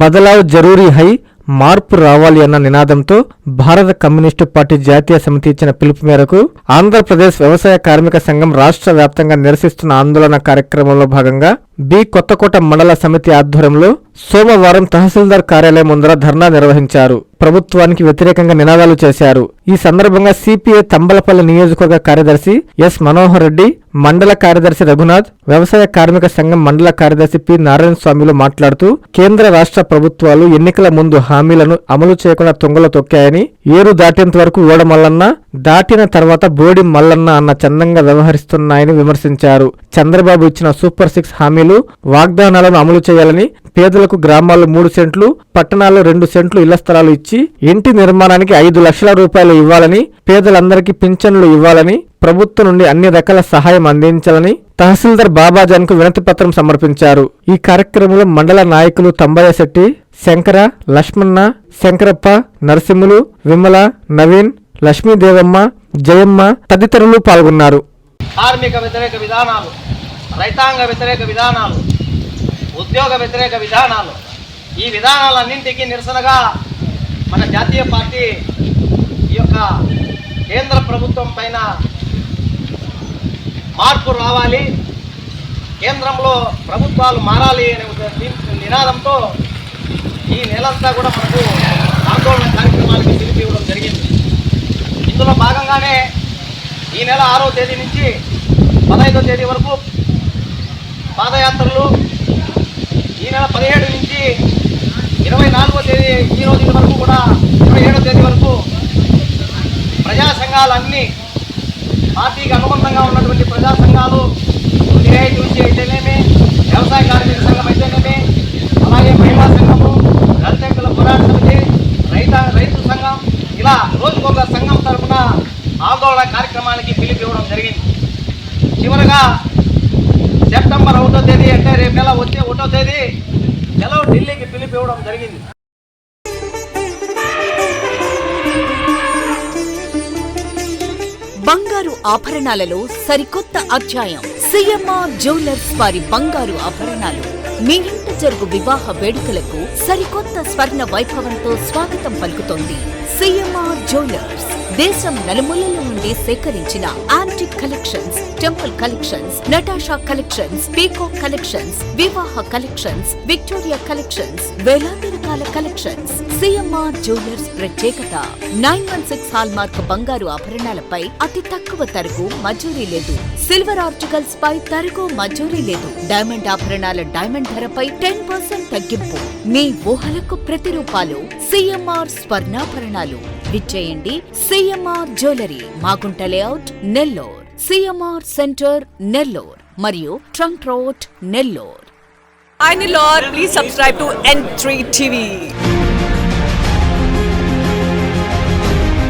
బదలావ్ జరూరీ high, మార్పు రావాలి అన్న నినాదంతో భారత కమ్యూనిస్టు పార్టీ జాతీయ సమితి ఇచ్చిన పిలుపు మేరకు ఆంధ్రప్రదేశ్ వ్యవసాయ కార్మిక సంఘం రాష్ట్ర వ్యాప్తంగా నిరసిస్తున్న ఆందోళన కార్యక్రమంలో భాగంగా కొత్తకోట మండల సమితి ఆధ్వర్యంలో సోమవారం తహసీల్దార్ కార్యాలయం ముందర ధర్నా నిర్వహించారు. ప్రభుత్వానికి వ్యతిరేకంగా నినాదాలు చేశారు. ఈ సందర్భంగా సిపిఐ తంబలపల్లి నియోజకవర్గ కార్యదర్శి ఎస్ మనోహర్ రెడ్డి, మండల కార్యదర్శి రఘునాథ్, వ్యవసాయ కార్మిక సంఘం మండల కార్యదర్శి పి నారాయణ స్వామిలు మాట్లాడుతూ కేంద్ర రాష్ట్ర ప్రభుత్వాలు ఎన్నికల ముందు హామీలను అమలు చేయకుండా తుంగలో తొక్కాయని, ఏరు దాటేంత వరకు ఓడమల్లన్న, దాటిన తర్వాత బోడి మల్లన్న అన్న చందంగా వ్యవహరిస్తున్నాయని విమర్శించారు. చంద్రబాబు ఇచ్చిన సూపర్ 6 హామీలు, వాగ్దానాలను అమలు చేయాలని, పేదలకు గ్రామాల్లో 3 సెంట్లు, పట్టణాల్లో 2 సెంట్లు ఇళ్ల స్థలాలు ఇచ్చి ఇంటి నిర్మాణానికి 5 లక్షల రూపాయలు ఇవ్వాలని, పేదలందరికీ పింఛన్లు ఇవ్వాలని, ప్రభుత్వం నుండి అన్ని రకాల సహాయం అందించాలని తహసీల్దార్ బాబాజాన్కు వినతి పత్రం సమర్పించారు. ఈ కార్యక్రమంలో మండల నాయకులు తంబయ్య శెట్టి, శంకర, లక్ష్మణ, శంకరప్ప, నరసింహులు, విమల, నవీన్, లక్ష్మీదేవమ్మ, జయమ్మ తదితరులు పాల్గొన్నారు. కార్మిక వ్యతిరేక విధానాలు, రైతాంగ వ్యతిరేక విధానాలు, ఉద్యోగ వ్యతిరేక విధానాలు, ఈ విధానాలన్నింటికీ నిరసనగా మన జాతీయ పార్టీ ఈ యొక్క కేంద్ర ప్రభుత్వం పైన మార్పు రావాలి, కేంద్రంలో ప్రభుత్వాలు మారాలి అనే నినాదంతో ఈ నెలంతా కూడా మనకు ఆందోళన కార్యక్రమాలకి పిలిపి ఇవ్వడం జరిగింది. ఇందులో భాగంగానే ఈ నెల 6వ తేదీ నుంచి 15వ తేదీ వరకు పాదయాత్రలు, ఈ నెల 17 నుంచి 24వ తేదీ ఈ రోజు వరకు కూడా 27వ తేదీ వరకు ప్రజా సంఘాలన్నీ, పార్టీకి అనుబంధంగా ఉన్నటువంటి ప్రజా సంఘాలు, రియాయితీ నుంచి అయితేనేమి, వ్యవసాయ కార్మిక సంఘం అయితేనేమి, అలాగే మహిళా సంఘము, దళితుల పోరాట సమితి, రైతు సంఘం, ఇలా రోజుకొక సంఘం తరఫున ఆందోళన కార్యక్రమానికి పిలుపు ఇవ్వడం జరిగింది. చివరగా సెప్టెంబర్ 1వ తేదీ అంటే రేపు నెల వచ్చే 1వ తేదీ చలో ఢిల్లీకి పిలుపు ఇవ్వడం జరిగింది. బంగారు ఆభరణాలలో సరికొత్త అధ్యాయం. సిఎంఆర్ జ్యువెలర్స్ వారి బంగారు ఆభరణాలు మీ ఇంట జరుగు వివాహ వేడుకలకు సరికొత్త స్వర్ణ వైభవంతో స్వాగతం పలుకుతోంది. సిఎంఆర్ జ్యువెలర్స్ దేశం నలుమూలల నుండి సేకరించిన antique collections, temple collections, Natasha collections, peacock collections, వివాహ కలెక్షన్స్, విక్టోరియా కలెక్షన్స్, వేలాది రకాల కలెక్షన్స్. సిఎంఆర్ జ్యువెలర్స్ ప్రత్యేకత 916 హాల్మార్క్ బంగారు ఆభరణాలపై అతి తక్కువ తరుగు మజూరీ లేదు. సిల్వర్ ఆర్టికల్స్ పై తరుగు మజూరీ లేదు. డైమండ్ ఆభరణాల డైమండ్ ధరపై 10% తగ్గింపు. మీ ఊహలకు ప్రతిరూపాలు సిఎంఆర్ స్వర్ణాభరణాలు. విచ్చేయండి CMR jewellery, Magunta layout, Nellore, CMR centre, Nellore మరియు trunk road, Nellore. Hi Nellore, please subscribe to N3 TV.